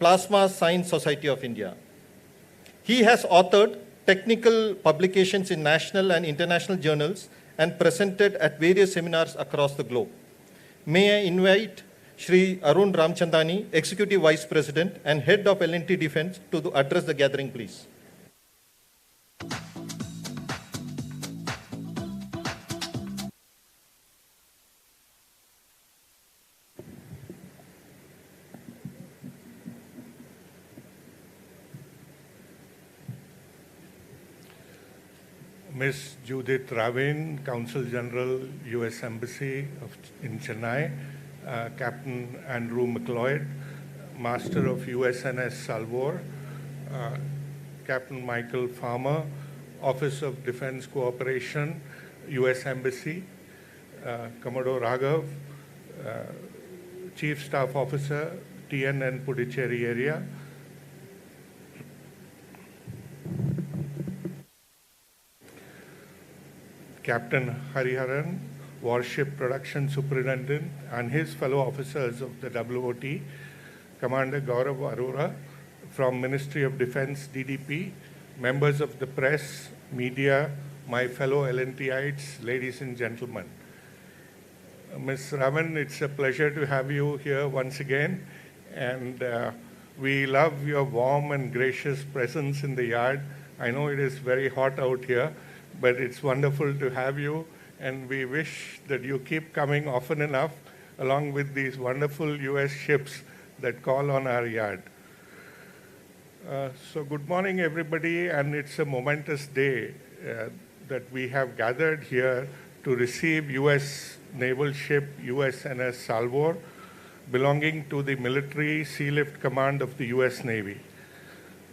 Plasma Science Society of India. He has authored technical publications in national and international journals and presented at various seminars across the globe. May I invite Shri Arun Ramchandani, Executive Vice President and Head of L&T Defense, to address the gathering, please. Ms. Judith Ravin, Consul General, U.S. Embassy in Chennai, Captain Andrew McLeod, Master of USNS Salvor, Captain Michael Farmer, Office of Defense Cooperation, U.S. Embassy, Commodore Raghav, Chief Staff Officer, TNN Puducherry area, Captain Hariharan, Warship Production Superintendent, and his fellow officers of the WOT, Commander Gaurav Arora from Ministry of Defense, DDP, members of the press, media, my fellow L&Tites, ladies and gentlemen. Ms. Raman, it's a pleasure to have you here once again, and we love your warm and gracious presence in the yard. I know it is very hot out here, but it's wonderful to have you, and we wish that you keep coming often enough along with these wonderful US ships that call on our yard. So good morning, everybody, and it's a momentous day that we have gathered here to receive US naval ship USNS Salvor, belonging to the Military Sealift Command of the US Navy.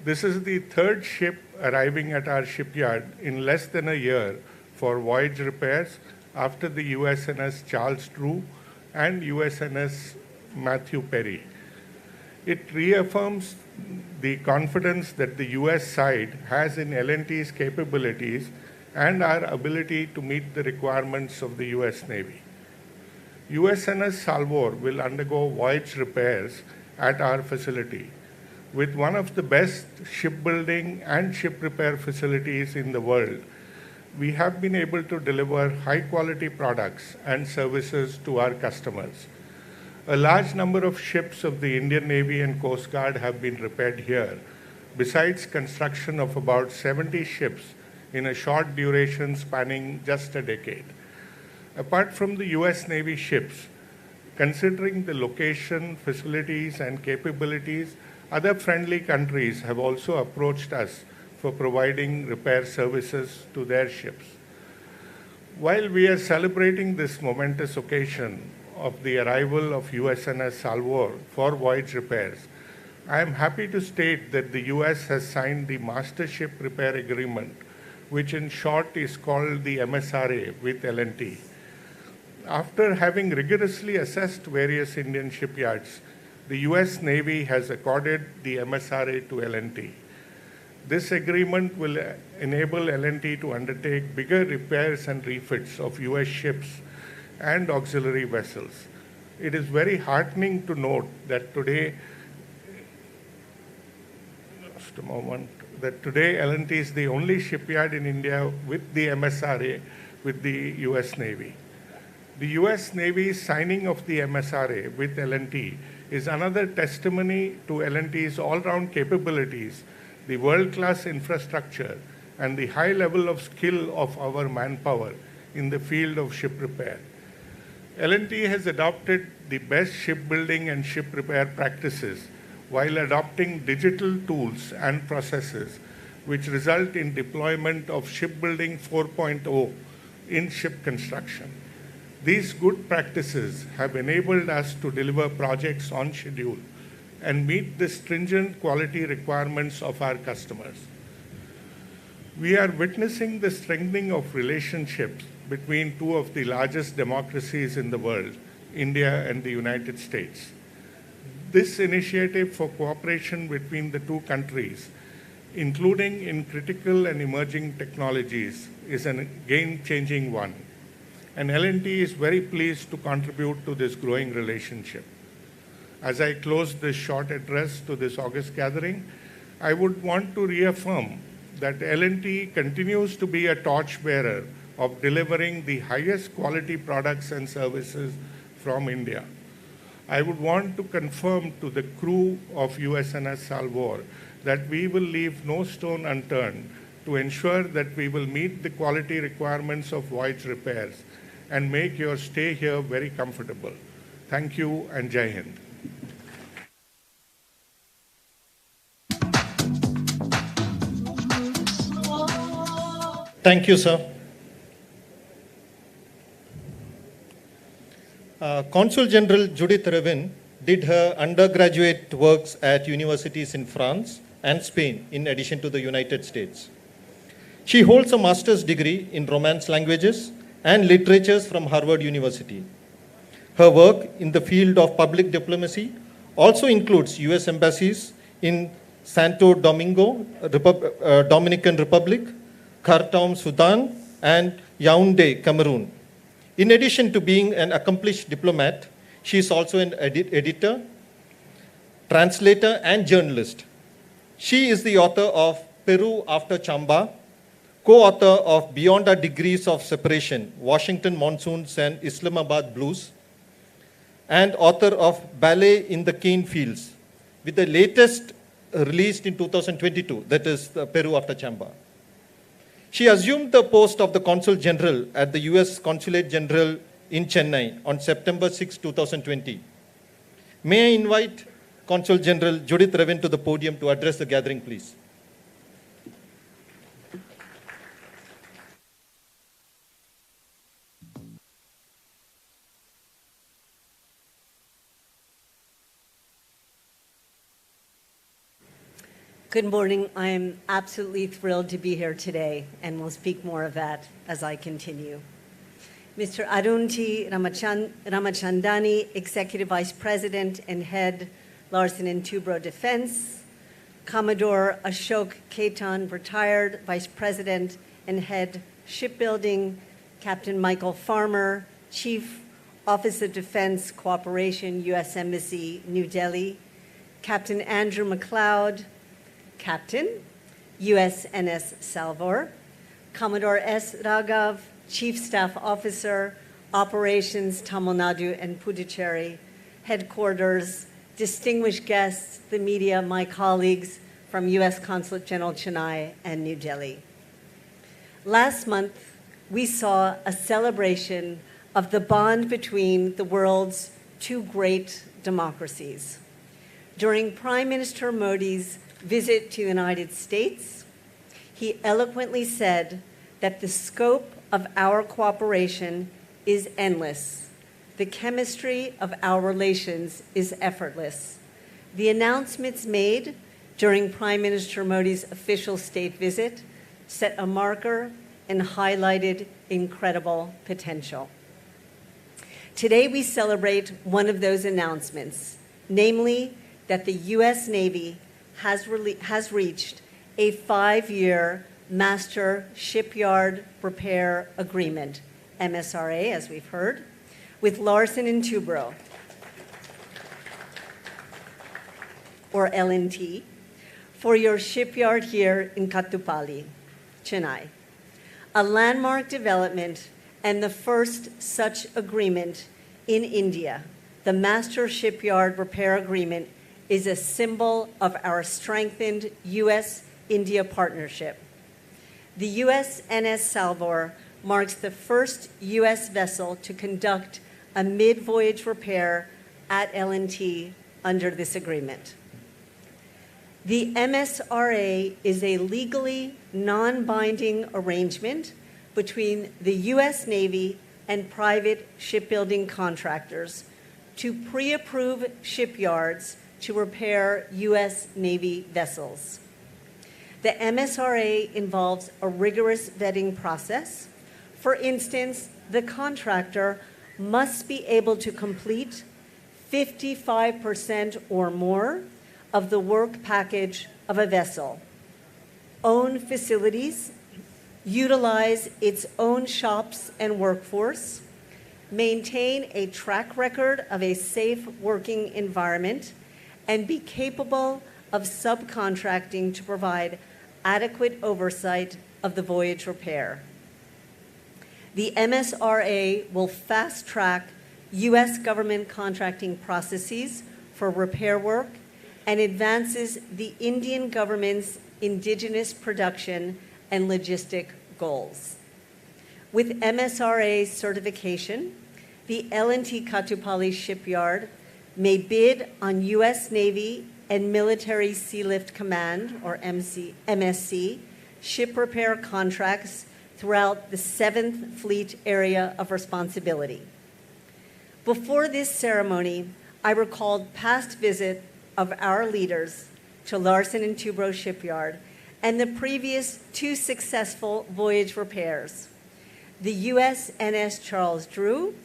This is the third ship arriving at our shipyard in less than a year for voyage repairs after the USNS Charles True and USNS Matthew Perry. It reaffirms the confidence that the US side has in L&T's capabilities and our ability to meet the requirements of the US Navy. USNS Salvor will undergo voyage repairs at our facility. With one of the best shipbuilding and ship repair facilities in the world, we have been able to deliver high-quality products and services to our customers. A large number of ships of the Indian Navy and Coast Guard have been repaired here, besides construction of about 70 ships in a short duration spanning just a decade. Apart from the US Navy ships, considering the location, facilities, and capabilities, other friendly countries have also approached us for providing repair services to their ships. While we are celebrating this momentous occasion of the arrival of USNS Salvor for voyage repairs, I am happy to state that the US has signed the Master Ship Repair Agreement, which in short is called the MSRA with L&T. After having rigorously assessed various Indian shipyards, the US Navy has accorded the MSRA to L&T. This agreement will enable L&T to undertake bigger repairs and refits of US ships and auxiliary vessels. It is very heartening to note that today, L&T is the only shipyard in India with the MSRA with the US Navy. The US Navy's signing of the MSRA with L&T is another testimony to L&T's all-round capabilities, the world-class infrastructure, and the high level of skill of our manpower in the field of ship repair. L&T has adopted the best shipbuilding and ship repair practices while adopting digital tools and processes which result in deployment of Shipbuilding 4.0 in ship construction. These good practices have enabled us to deliver projects on schedule and meet the stringent quality requirements of our customers. We are witnessing the strengthening of relationships between two of the largest democracies in the world, India and the United States. This initiative for cooperation between the two countries, including in critical and emerging technologies, is a game-changing one. And L&T is very pleased to contribute to this growing relationship. As I close this short address to this August gathering, I would want to reaffirm that L&T continues to be a torchbearer of delivering the highest quality products and services from India. I would want to confirm to the crew of USNS Salvor that we will leave no stone unturned to ensure that we will meet the quality requirements of voyage repairs and make your stay here very comfortable. Thank you and Jai Hind. Thank you, sir. Consul General Judith Revin did her undergraduate works at universities in France and Spain, in addition to the United States. She holds a master's degree in Romance languages and literatures from Harvard University. Her work in the field of public diplomacy also includes US embassies in Santo Domingo, Dominican Republic, Khartoum, Sudan, and Yaoundé, Cameroon. In addition to being an accomplished diplomat, she is also an editor, translator, and journalist. She is the author of Peru After Chamba, co-author of Beyond Our Degrees of Separation, Washington Monsoons and Islamabad Blues, and author of Ballet in the Cane Fields, with the latest released in 2022, that is Peru After Chamba. She assumed the post of the Consul General at the US Consulate General in Chennai on September 6, 2020. May I invite Consul General Judith Revin to the podium to address the gathering, please. Good morning. I am absolutely thrilled to be here today, and we'll speak more of that as I continue. Mr. Arun T. Ramachandani, Executive Vice President and Head, Larsen & Toubro Defense. Commodore Ashok Khaitan, Retired Vice President and Head, Shipbuilding. Captain Michael Farmer, Chief, Office of Defense Cooperation, U.S. Embassy, New Delhi. Captain Andrew McLeod, Captain, USNS Salvor. Commodore S. Raghav, Chief Staff Officer, Operations, Tamil Nadu and Puducherry. Headquarters, distinguished guests, the media, my colleagues from U.S. Consulate General Chennai and New Delhi. Last month, we saw a celebration of the bond between the world's two great democracies. During Prime Minister Modi's visit to the United States, he eloquently said that the scope of our cooperation is endless. The chemistry of our relations is effortless. The announcements made during Prime Minister Modi's official state visit set a marker and highlighted incredible potential. Today we celebrate one of those announcements, namely that the U.S. Navy has reached a 5-year Master Shipyard Repair Agreement, MSRA, as we've heard, with Larsen & Toubro, or L&T, for your shipyard here in Kattupalli, Chennai. A landmark development and the first such agreement in India. The Master Shipyard Repair Agreement is a symbol of our strengthened U.S.-India partnership. The USNS Salvor marks the first U.S. vessel to conduct a mid-voyage repair at L&T under this agreement. The MSRA is a legally non-binding arrangement between the U.S. Navy and private shipbuilding contractors to pre-approve shipyards to repair U.S. Navy vessels. The MSRA involves a rigorous vetting process. For instance, the contractor must be able to complete 55% or more of the work package of a vessel, own facilities, utilize its own shops and workforce, maintain a track record of a safe working environment, and be capable of subcontracting to provide adequate oversight of the voyage repair. The MSRA will fast-track U.S. government contracting processes for repair work and advances the Indian government's indigenous production and logistic goals. With MSRA certification, the L&T Kattupalli shipyard may bid on U.S. Navy and Military Sealift Command, or MSC, ship repair contracts throughout the 7th Fleet Area of Responsibility. Before this ceremony, I recalled past visit of our leaders to Larsen & Toubro Shipyard and the previous 2 successful voyage repairs, the USNS Charles Drew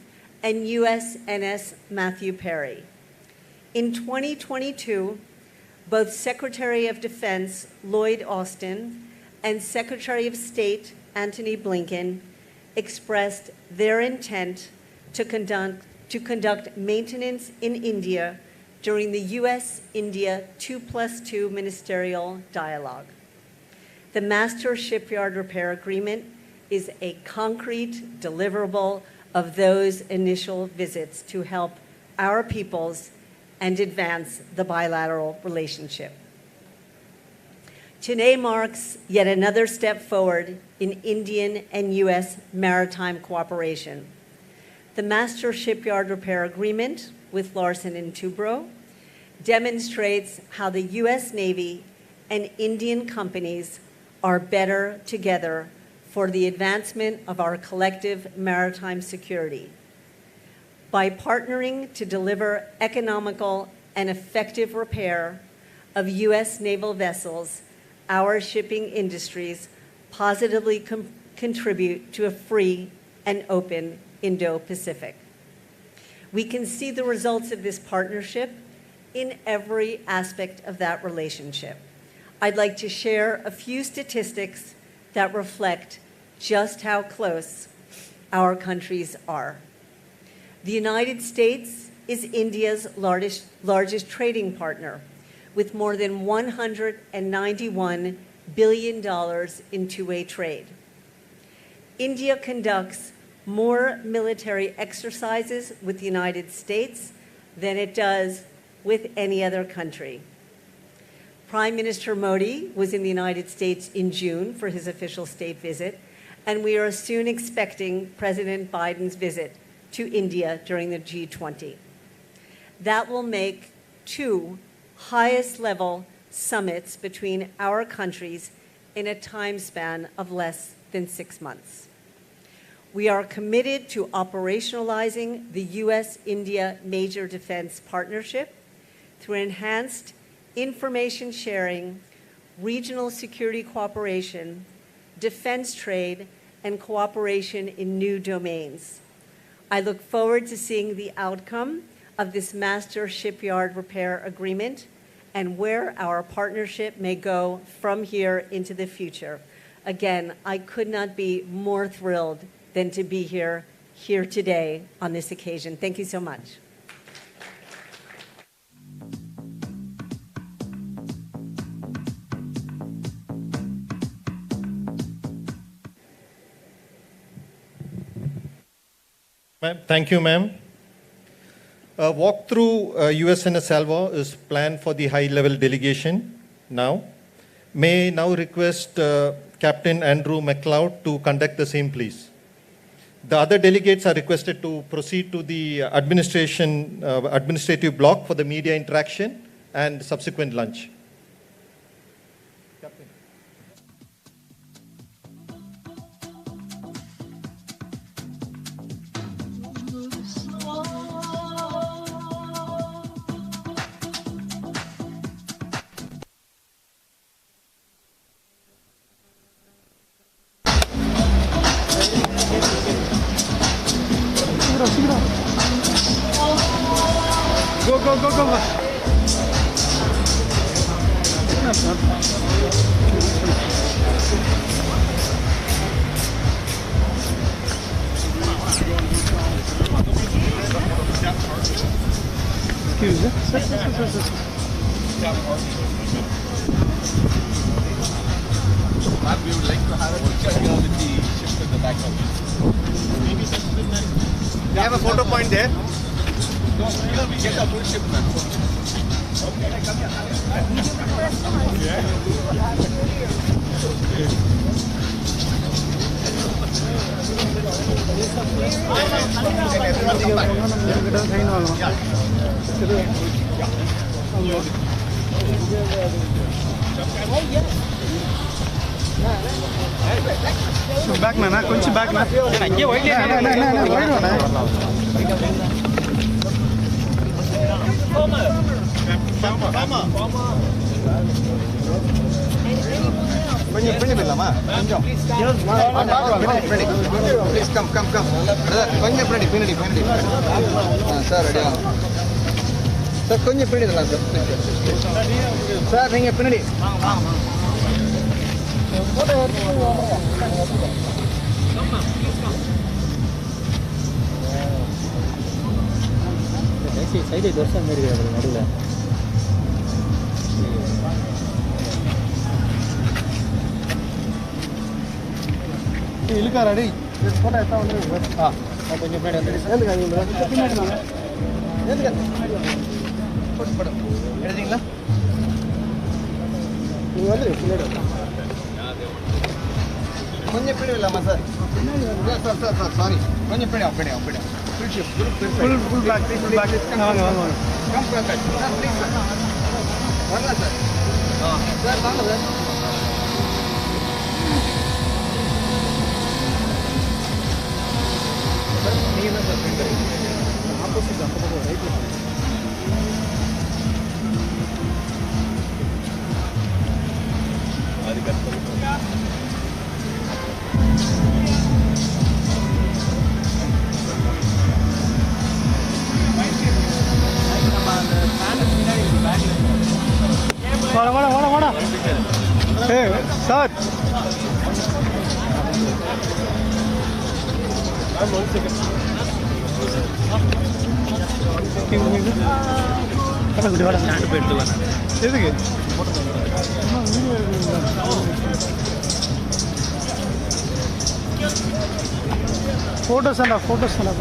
and USNS Matthew Perry. In 2022, both Secretary of Defense Lloyd Austin and Secretary of State Antony Blinken expressed their intent to conduct maintenance in India during the U.S.-India 2+2 ministerial dialogue. The Master Shipyard Repair Agreement is a concrete deliverable of those initial visits to help our peoples and advance the bilateral relationship. Today marks yet another step forward in Indian and U.S. maritime cooperation. The Master Shipyard Repair Agreement with Larsen & Toubro demonstrates how the U.S. Navy and Indian companies are better together for the advancement of our collective maritime security. By partnering to deliver economical and effective repair of U.S. naval vessels, our shipping industries positively contribute to a free and open Indo-Pacific. We can see the results of this partnership in every aspect of that relationship. I'd like to share a few statistics that reflect just how close our countries are. The United States is India's largest trading partner, with more than $191 billion in two-way trade. India conducts more military exercises with the United States than it does with any other country. Prime Minister Modi was in the United States in June for his official state visit, and we are soon expecting President Biden's visit to India during the G20. That will make 2 highest-level summits between our countries in a time span of less than 6 months. We are committed to operationalizing the U.S.-India Major Defense Partnership through enhanced information sharing, regional security cooperation, defense trade, and cooperation in new domains. I look forward to seeing the outcome of this Master Shipyard Repair Agreement and where our partnership may go from here into the future. Again, I could not be more thrilled than to be here today on this occasion. Thank you so much. Thank you, ma'am. A walk through USNS Salvor is planned for the high-level delegation now. May now request Captain Andrew McLeod to conduct the same, please. The other delegates are requested to proceed to the administrative block for the media interaction and subsequent lunch. Captain. Go. there. We get a full shipment. Back na, konchi back na. Ye wide na, wide na. கொஞ்சம் பின்னாடி போயிடலாமா? கொஞ்சம் please come கொஞ்சம் பின்னாடி sir ரெடியா sir கொஞ்சம் பின்னாடி தான் சார் நீங்கள் பின்னாடி சைடு தோசை மாரி நடுவில் இழுக்காரா டேய் போட்டோ எடுத்தா வந்து கொஞ்சம் பின்னாடி வந்து எழுதிங்களா நீங்கள் வந்து பின்னாடி கொஞ்சம் பின்னாடி இல்லாமா சார் சார் சாரி கொஞ்சம் பின்னாடி ஃபுல் பேக் வாங்க வரலாம் சார் சார் வாங்க சார் நீங்கள் தான் சார் பிரிண்டர் ஆப்போசிட் அந்த பக்கம் ரைட்டில் வாடா ஏய் சார் எதுக்கு ஃபோட்டோஸ் தான்டா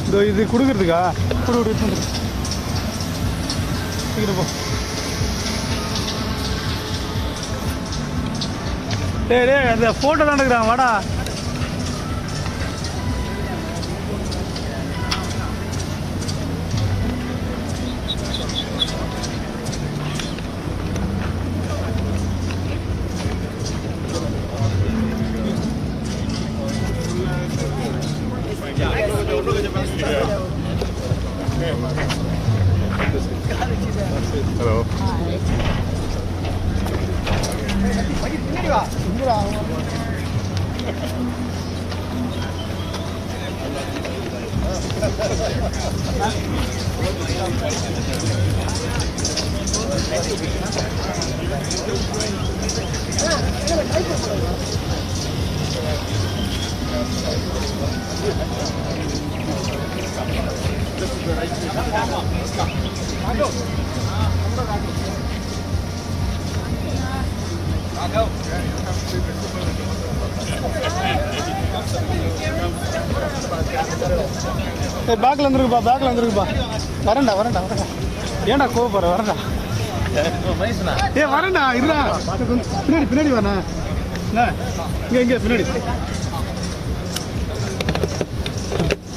இதோ இது கொடுக்குறதுக்கா கொடு சீக்கிரம் போ டேய் அந்த ஃபோட்டோ தான் எடுக்கிறான் வாடா Hello. பேக்கில் வந்துருக்குப்பா வரேன்டா ஏன்டா கோவப்படுற வரேன்டா வரேன்டா இருடா பின்னாடி வரண்ணா இங்கே பின்னாடி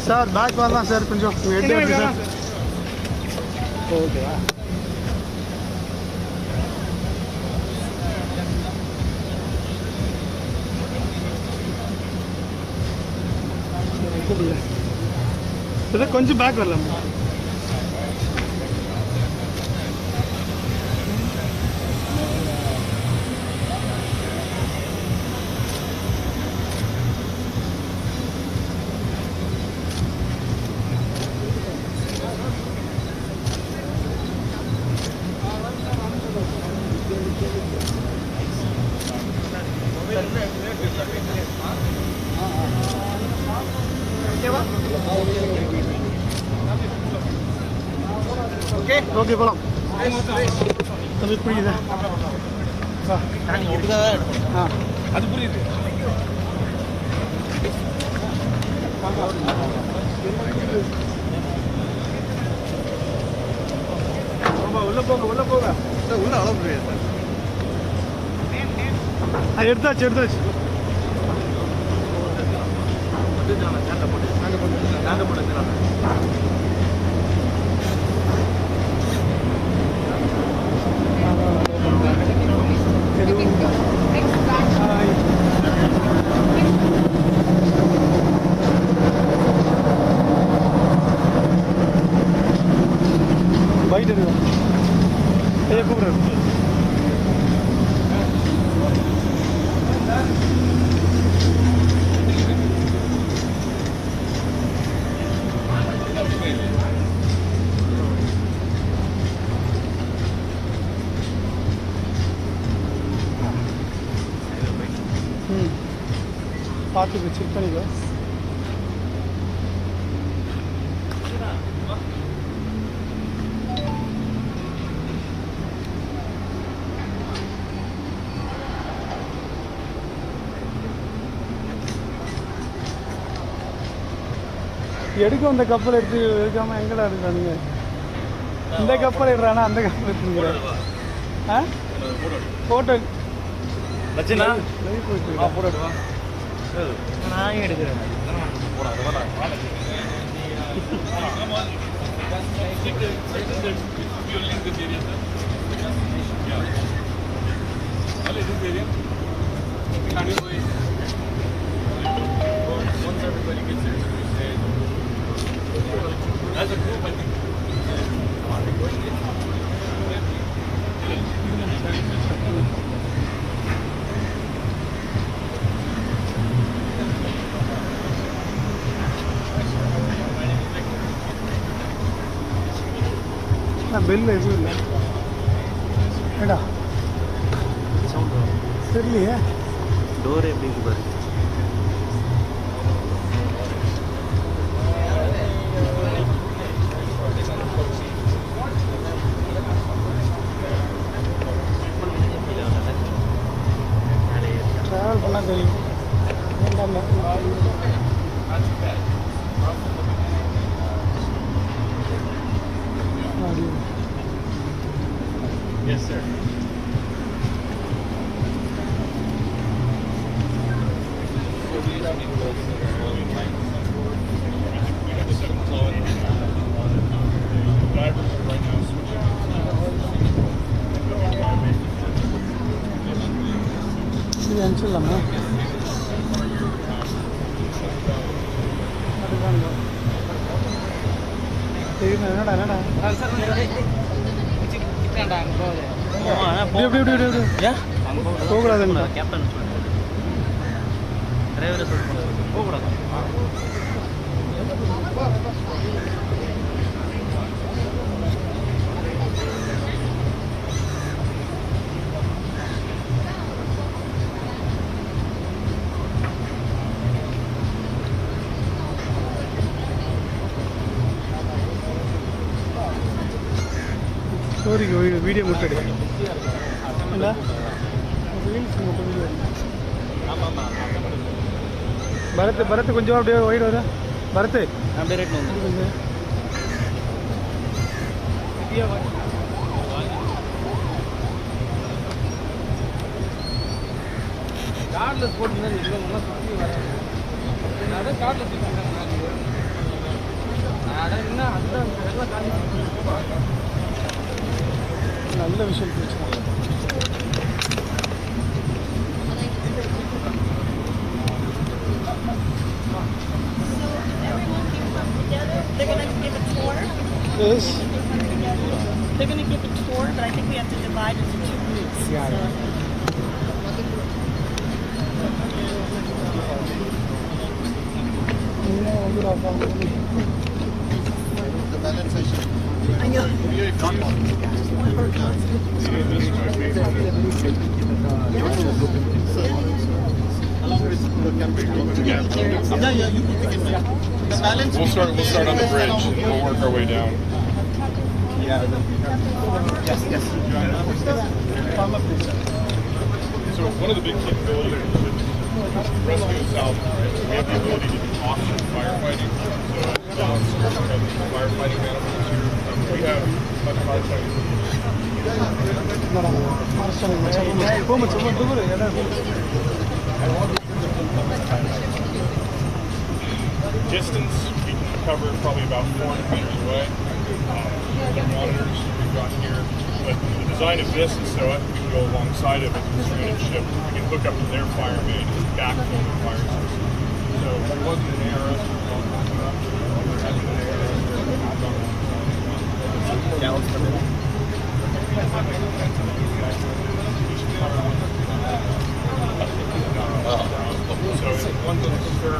சார் பேக் வரலாம் சார் கொஞ்சம் ஹெட் எப்படி சார் ஓகேவா கொஞ்சம் பேக் வரலாம் ஓகே போகலாம் அது புரியுதா அது புரியுது உள்ள அளவு முடியாது சார் எடுத்தாச்சு பைட் எடுக்க ஐயா கூப்பிடுறேன் பார்த்து செக் பண்ணிக்கோ எடுக்க அந்த கப்பல் எடுக்காம எங்கடா இருக்கானுங்க இந்த கப்பல் எடுறானா அந்த கப்பல் எடுத்துங்கிற ஆ ஃபோட்டோ போட்டோ நான் எடுக்கிறேன் As a group, I think. Bell எதுவும் இல்லை ஏடா தெரியலையே டோர் எப்படி இருக்கு பாரு ட்ராவல் பண்ணால் தெரியும் Yes, sir. இது அனுப்பிச்சிடலாமா என்னடா என்னடா போகக்கூடாதுங்களா கேப்டன் டிரைவரை சொல்லிட்டு போகக்கூடாது ஸ்டோரிக்கு வீடியோ மட்டும் எடு இல்லை ரீல்ஸ் மட்டும் வீடியோ பரத் கொஞ்சம் அப்படியே ஒயிட் வர பரத் அப்படியே ரேட் வந்து கார்டில் போட்டுருந்தா இல்லை சுற்றி வரேன் அதான் கார்டில் சுற்றி அதான் இன்னும் அதுதான் நல்ல விஷயம் பேசுகிறேன் They're going to give a tour. Yes. They're going to give a tour, but I think we have to divide into two groups. Yeah. the balance session. I know. We'll start on the bridge and we'll work our way down. Yeah. Yes. So one of the big capabilities with Rescue South is we have the ability to do offshore firefighting. So firefighting manifolds here. We have much higher Chinese. Distance, we can cover probably about 400 meters away. The monitors we've got here. But the design of this is so we can go alongside of it with a stranded ship. We can hook up to their fire main and backfill the fire system. So there wasn't an error. There hasn't been an error. Yeah, let's come in. So it's one little stir.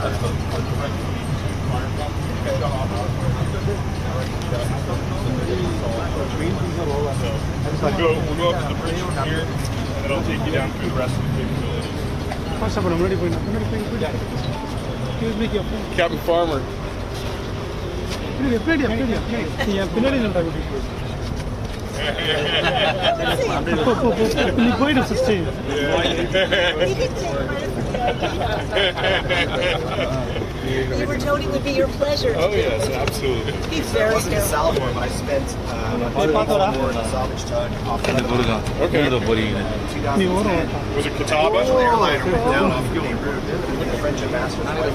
We'll go up to the bridge from here, and then I'll take you down through the rest of the capabilities. Captain Farmer. You were told it would be your pleasure. Oh yes, absolutely. He's very careful. Salvador, but I spent on a salvage tug off the Okay. Was it Catawba? airliner went down off Beirut. The French ambassador's wife.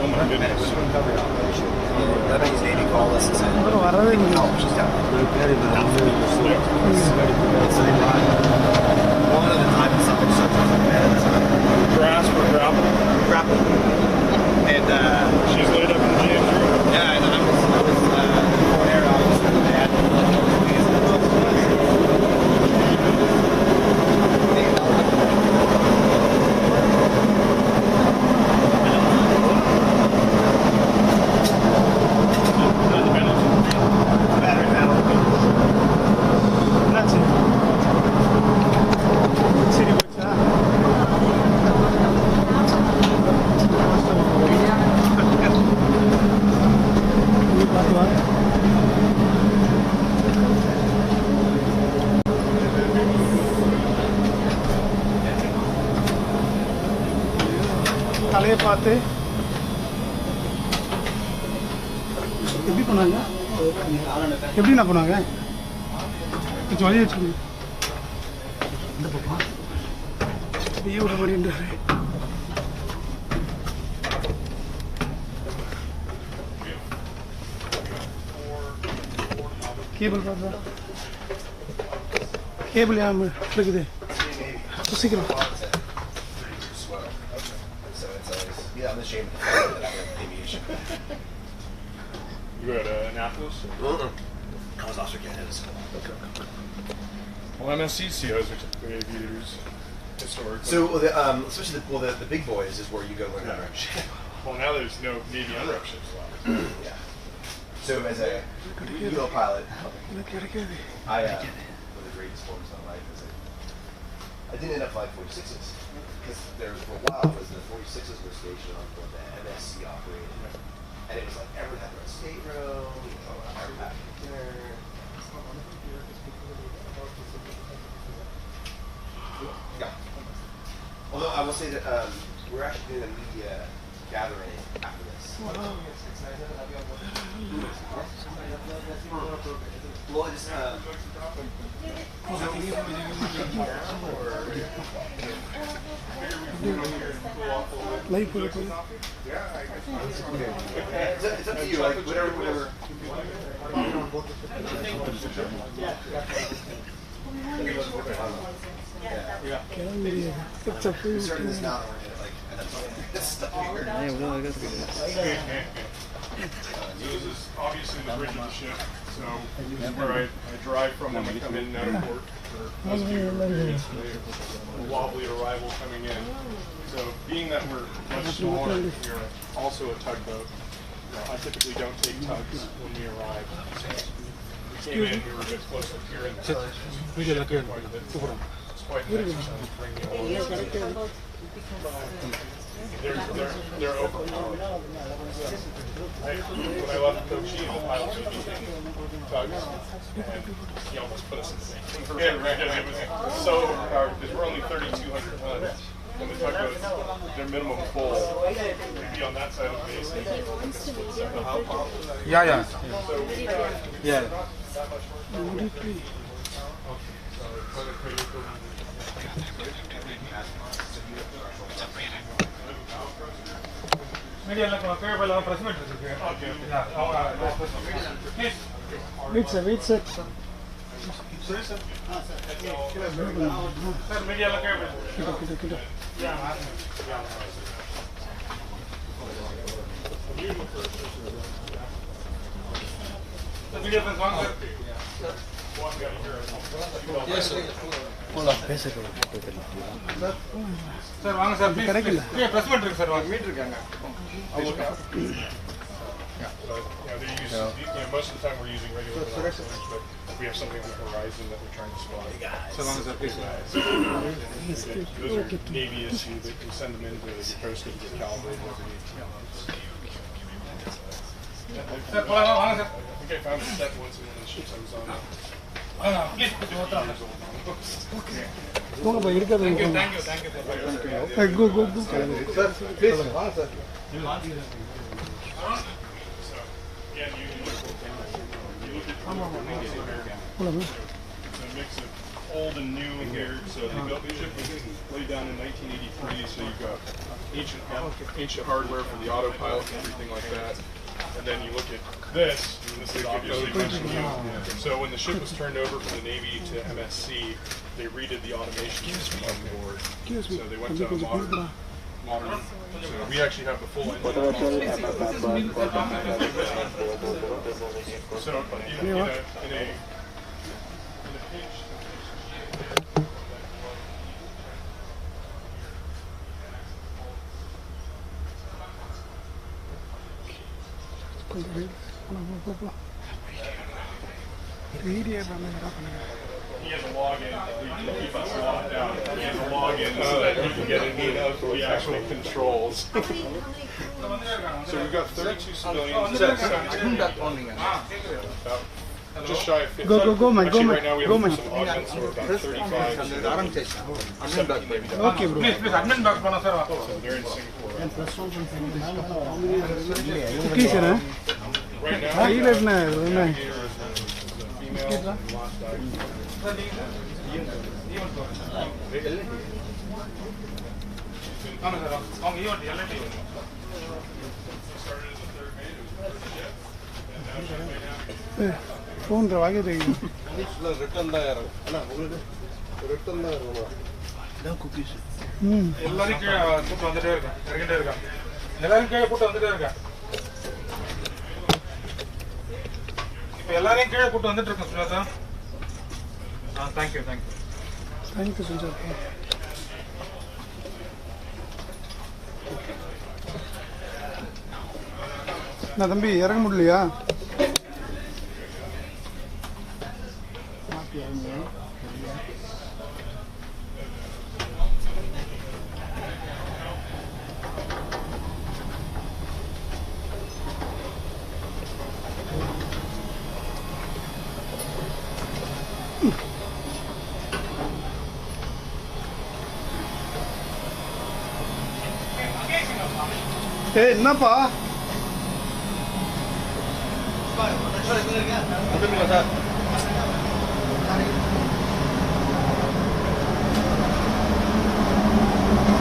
Oh my goodness. Recovery operation. Lebanese Navy called us and said, "They can help." She's down there. One at a time, and something such as a man at a time. Grass for gravel. Grapple. And She's laid up in the jam room. yeah, and I was there. I was mad. Battery panel. தலையை பார்த்து எப்படி பண்ணாங்க எப்படிண்ணா பண்ணாங்க கொஞ்சம் வழி வச்சுக்கோங்க இந்த பக்கம் அப்படியே விட மாட்டேன்றாரு கேபிள் பார்த்தா கேபிள் ஏன் இருக்குது சீக்கிரம் Yeah, I'm ashamed of that aviation. You were at Annapolis? I was Oscar Canada school. Well, MSC COs are typically aviators historically. So, especially the big boys is where you go learn how to run ship. Well, now there's no Navy unrep ships left. Yeah. So, as a UL pilot, I one of the greatest moments of my life is I didn't end up flying 46s. Because there for a while was the 46s were stationed on board the MSC operated, and it was like everyone had their own stateroom, every back there. Yeah. Although I will say that we're actually doing a media gathering after this. Well, I just life it's up to you, like whatever. Certain this now, like this stuff here. So this is obviously the bridge of the ship. So this is where I drive from when we come in and out of port. For most of you who are experienced the wobbly arrival coming in. So being that we're much smaller, we're also a tugboat. I typically don't take tugs when we arrive. So we came in, we were a bit close up here in the current. Quite a bit. It's quite an exercise to bring the oil. They're overpowered. When I left Kochi, the pilot was using tugs, and he almost put us in the same. It was so overpowered because we're only 3,200 tons, when we talk about their minimum full, maybe on that side of the base, Yeah. so we got Yeah. that much Media like press meet. Please. Wait, sir. Sir, media like media friends வாங்க sir வாங்க sir கிடைக்கல press meet இருக்கு sir வாங்க meet இருக்காங்க most of the time we're using regular binoculars, but we have something on the horizon that we're trying to spot. Sir வாங்க sir please Those are Navy issue that we send them into the coast to get calibrated every 18 months. Sir போலாம் வாங்க sir I think I found a step once in one of the ships I was on. Please ஓட்டலாம் போங்கப்பா இருக்காது thank you sir go sir please வாங்க sir So again, you look at it's a mix of old and new in here. So the ship was laid down in 1983. So you've got ancient hardware for the autopilot and everything like that. And then you look at this, and this is obviously much new. So when the ship was turned over from the Navy to MSC, they redid the automation system on board. So they went to a modern. So we actually have the full engine. So in a pinch. He has a login. We keep us locked out. He has a login so that he can get in the actual controls. So we've got 32 civilians. Just shy of 50. Go, man. Actually, Go, right now we man. have some augments, so we're about 35. Okay, bro. Please admin box பண்ணா sir So they're in Singapore. Okay, sir. Right now, Highlight na here is a female launch dive. வாங்க sir அவங்க event L N T Started as a third mate. It was a jet. And now she's way down. phone வாங்கி தெரியும் எல்லாரும் கீழே கூட்டு வந்துட்டே இருக்கேன் இறங்கிட்டே இருக்காங்க எல்லாரும் கீழே கூட்டு வந்துட்டே இருக்கேன் இப்போ எல்லாரையும் கீழே கூட்டு வந்துட்டு இருக்கேன் சுஜாதா தேங்க்யூ சுஜாதா நான் தம்பி இறங்க முடியலையா ஏய் என்னப்பா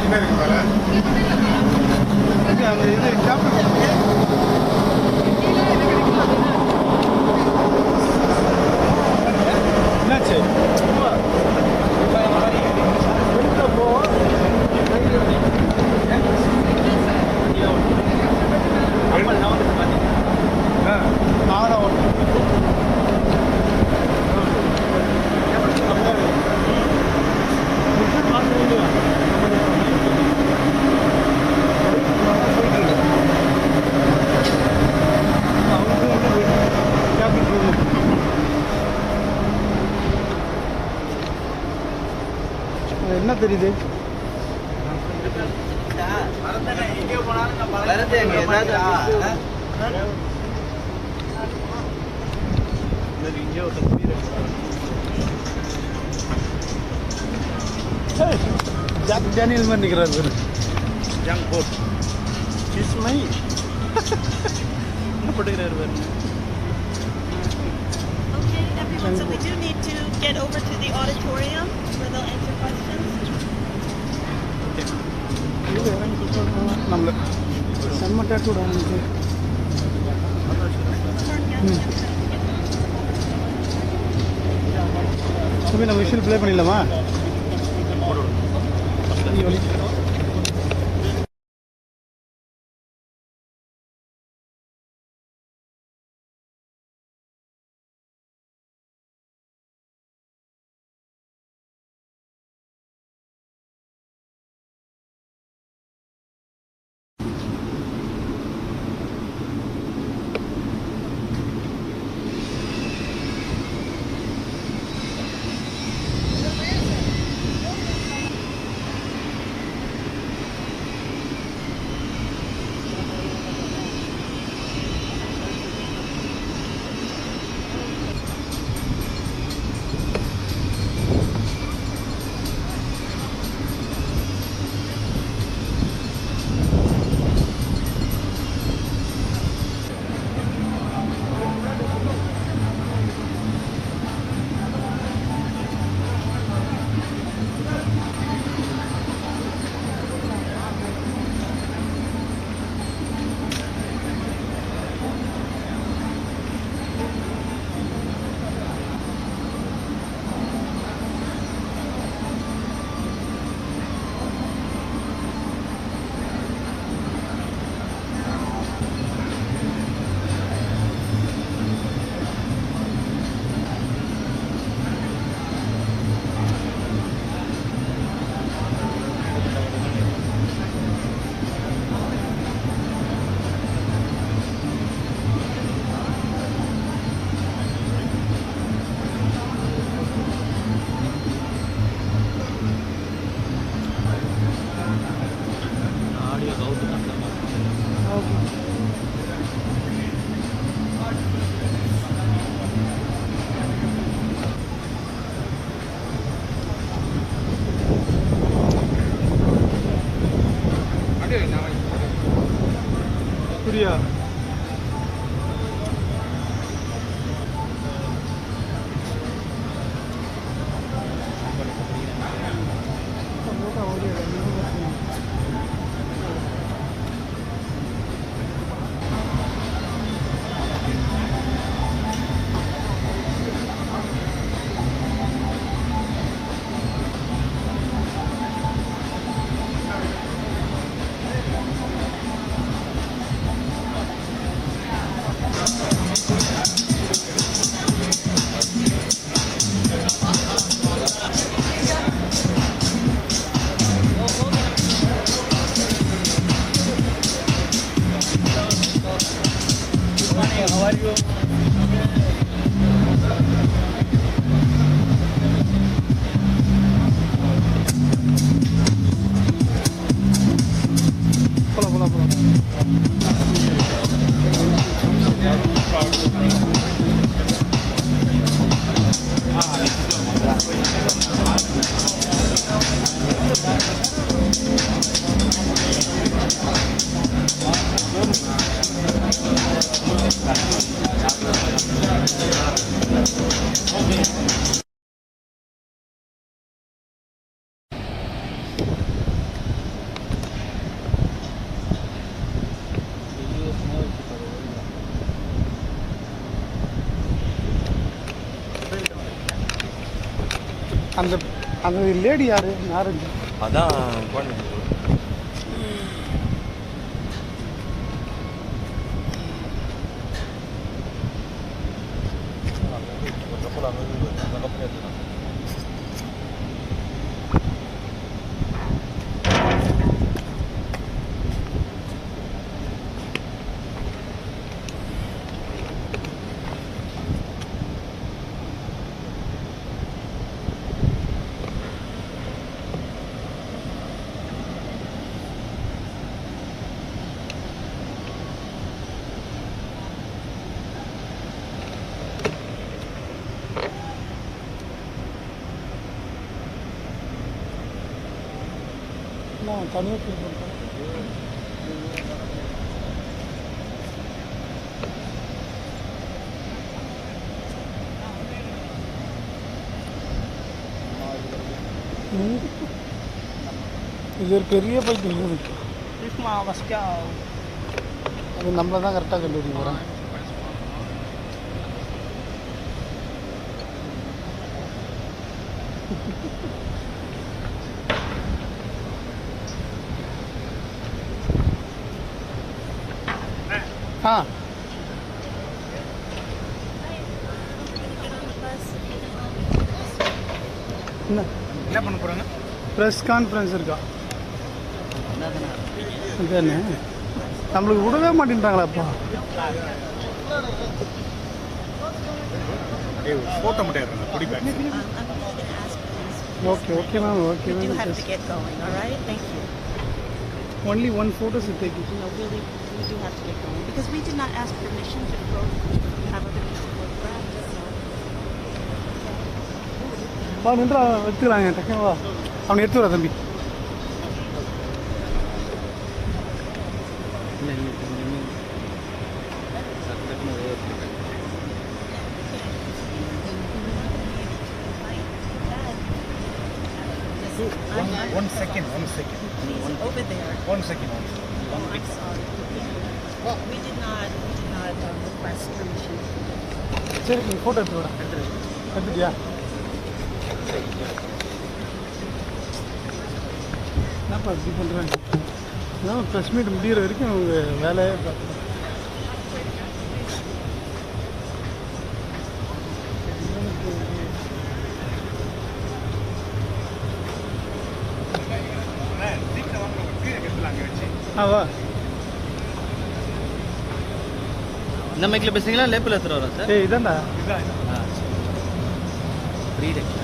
என்ன இருக்கு மேல அந்த இது கேப்டன் என்னாச்சு என்ன தெரியுது ஜாக் டேனியல் மாதிரி நிற்கிறார் பேர். ஜங்க் போட் கிஸ்மை என்ன போட்டுக்கிறாரு பாருங்க. Okay, everyone, so we do need to get over to the auditorium where they'll answer questions. இது இறங்கி சொல்லுவாங்க நம்மள செம்ம டேட்டு விடாங்க. சுமி நம்ம விஷயம் ப்ளே பண்ணிடலாமா? புரியா? அந்த அந்த லேடி யாரு? அதான் நான் தனியாக ஃபீல் பண்ணுறேன். இது ஒரு பெரிய பைத்தியம் இருக்கு. அது நம்மளை தான் கரெக்டாக கண்டுபிடிக்க போகிறோம். ஆ என்ன பண்ண போகிறாங்க? ப்ரெஸ் கான்ஃபரன்ஸ் இருக்கா? இதுதானே நம்மளுக்கு விடவே மாட்டேன்றாங்களாப்பா. ஃபோட்டோ மட்டும் எடுறாங்க. பிடிப்பேன். Okay okay ma'am, okay You ma'am. have to get going, all right? Thank you. Only one photo should take it. No, really, we do have to get going because we did not ask permission to go have a photograph. வா நின்றா எடுத்துக்கலாங்க. டக்குனு வா, அவனை எடுத்து வரா தம்பி. One second. Please, over there. 1 second. Oh, I'm sorry. We did not request permission. சரி நீ ஃபோட்டோ எடுத்து வரா. எடுத்துட்டியா? என்னப்பா இப்படி பண்ணுறேன்? நான் ப்ரெஸ் மீட் முடிகிற வரைக்கும் அவங்க வேலையே பார்க்குறேன். வா இந்த மைக்கில் பேசுறீங்களா லேப்பில் எடுத்துகிட்டு வரோம் சார்? ஏய் இதான்டா. ஃப்ரீடெக்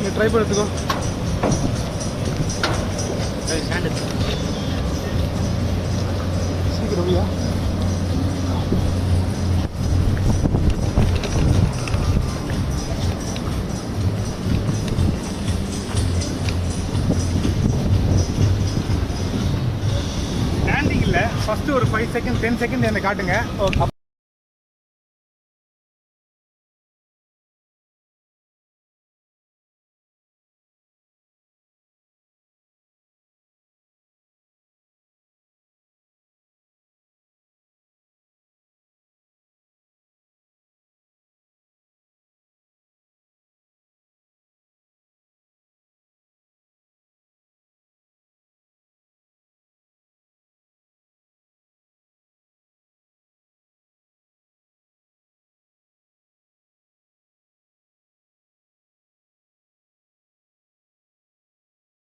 நீ ட்ரை பண்ணி எடுத்துக்கோ. ஸ்டாண்ட் சீக்கிரம் ஐயா. ஸ்டாண்டிங் இல்லை. ஃபஸ்ட்டு ஒரு 5 செகண்ட் 10 செகண்ட் என்னை காட்டுங்க.